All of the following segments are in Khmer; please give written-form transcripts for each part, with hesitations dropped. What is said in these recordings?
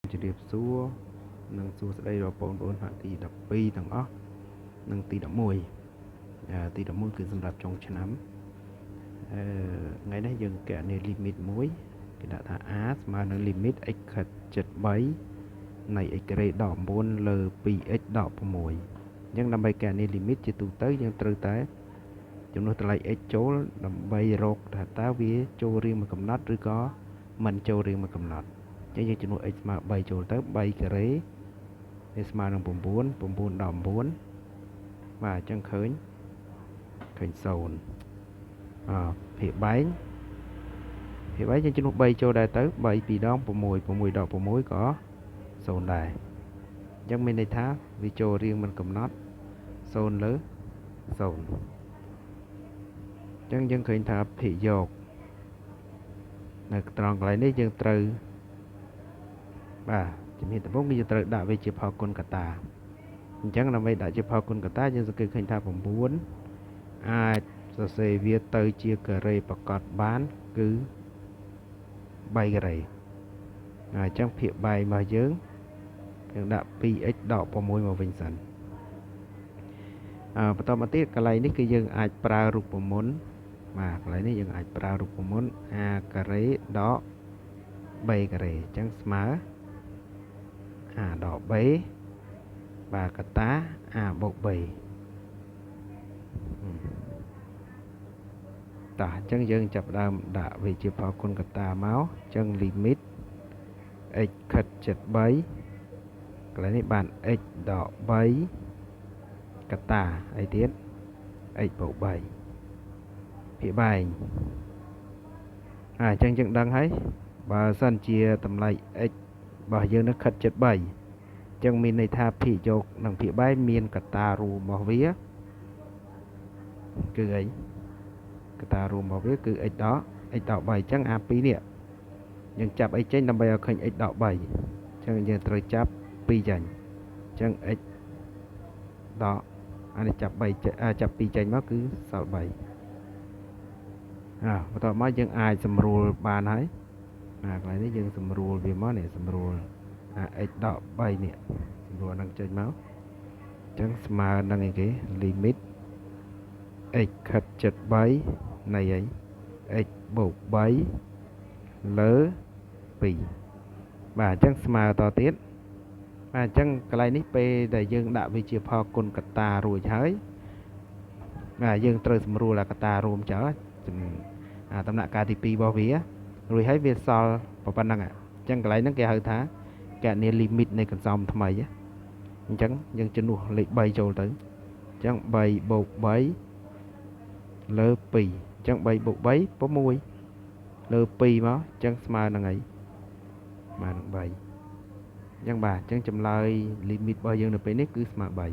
ជម្រាបសួរនិងសួស្តីដល់បងប្អូនថ្នាក់ទី12ទាំងអស់និងទី11ទី11គឺសម្រាប់ចុងឆ្នាំថ្ងៃនេះយើងកណនី limit មួយគេដាក់ថា a ស្មើនឹង limit x ខិត7នៃ x ការ៉េដក9លើ 2x ដក6អញ្ចឹងដើម្បីកណនី limit ជាទូទៅយើងត្រូវតែចំនួនតម្លៃ x ចូលដើម្បីរកថាតើវាចូលរៀងមួយកំណត់ឬក៏មិនចូលរៀងមួយកំណត់ចឹងយើងចំនួន x ស្មើ3ចូលទៅ3ការ៉េវាស្មើនឹង9 9ដល់9បាទអញ្ចឹងឃើញ0ភាគបែងយើងចំនួន3ចូលដែរទៅ3 2ដង6 6ដល់6ក៏0ដែរអញ្ចឹងមានន័យថាវាចូលរៀងមិនកំណត់0លើ0អញ្ចឹងយើងឃើញថាភាគយកនៅត្រង់កន្លែងនេះយើងត្រូវបាទជំហានដំបូងគឺយើងត្រូវដាក់វាជាផលគុណកតាអញ្ចឹងដើម្បីដាក់ជាផលគុណកតាយើងសង្កេតឃើញថា9អាចសរសេរវាទៅជាការ៉េប្រកបបានគឺ3ការ៉េអញ្ចឹងភាគបែងរបស់យើងដាក់ 2x ដក6មកវិញសិនបន្តមកទៀតកន្លែងនេះគឺយើងអាចប្រើរូបមន្តបាទកន្លែងនេះយើងអាចប្រើរូបមន្ត a ការ៉េដក b ការ៉េអញ្ចឹងស្មើa ដក b បាទកតា a បូក b តោះអញ្ចឹងយើងចាប់ផ្ដើមដាក់វាជាផលគុណកតាមកអញ្ចឹង limit x ខិត7 3កន្លែងនេះបាន x ដក3កតាអីទៀត x បូក3ភាគបែងអញ្ចឹងយើងដឹងហើយបើសិនជាតម្លៃ x របស់យើងនឹងខិត73អញ្ចឹងមានន័យថាភាគយកនិងភាគបែងមានកតារួមរបស់វាគឺអីកតារួមរបស់វាគឺ x ដក 3អញ្ចឹង a2 នេះយើងចាប់អីចេញដើម្បីឲ្យឃើញ x ដក3អញ្ចឹងយើងត្រូវចាប់2ចេញអញ្ចឹង x ដកអានេះចាប់3ចាប់2ចេញមកគឺសល់3បន្ទាប់មកយើងអាចសម្រួលបានហើយកន្លែងនេះយើងសម្រួលវាមកនេះសម្រួលx ដក3នេះសម្រួលនឹងចេញមកអញ្ចឹងស្មើនឹងអីគេ limit x ខិត73នៃអី x បូក3លើ2បាទអញ្ចឹងស្មើតទៀតបាទអញ្ចឹងកន្លែងនេះពេលដែលយើងដាក់វាជាផលគុណកតារួចហើយបាទយើងត្រូវសម្រួលកតារួមចោលដំណាក់កាលទី2របស់វារួចហើយវាសល់ប៉ុណ្ណឹងអញ្ចឹងកន្លែងហ្នឹងគេហៅថាគណនា limit នៃកន្សំថ្មីអញ្ចឹងយើងជំនួសលេខ3ចូលទៅអញ្ចឹង3បូក3លើ2អញ្ចឹង3បូក3 6លើ2មកអញ្ចឹងស្មើនឹងអីស្មើនឹង3អញ្ចឹងបាទអញ្ចឹងចម្លើយ limit របស់យើងនៅពេលនេះគឺស្មើ3បាទ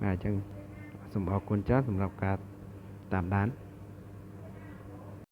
អញ្ចឹងសូមអរគុណច្រើនសម្រាប់ការតាមដាន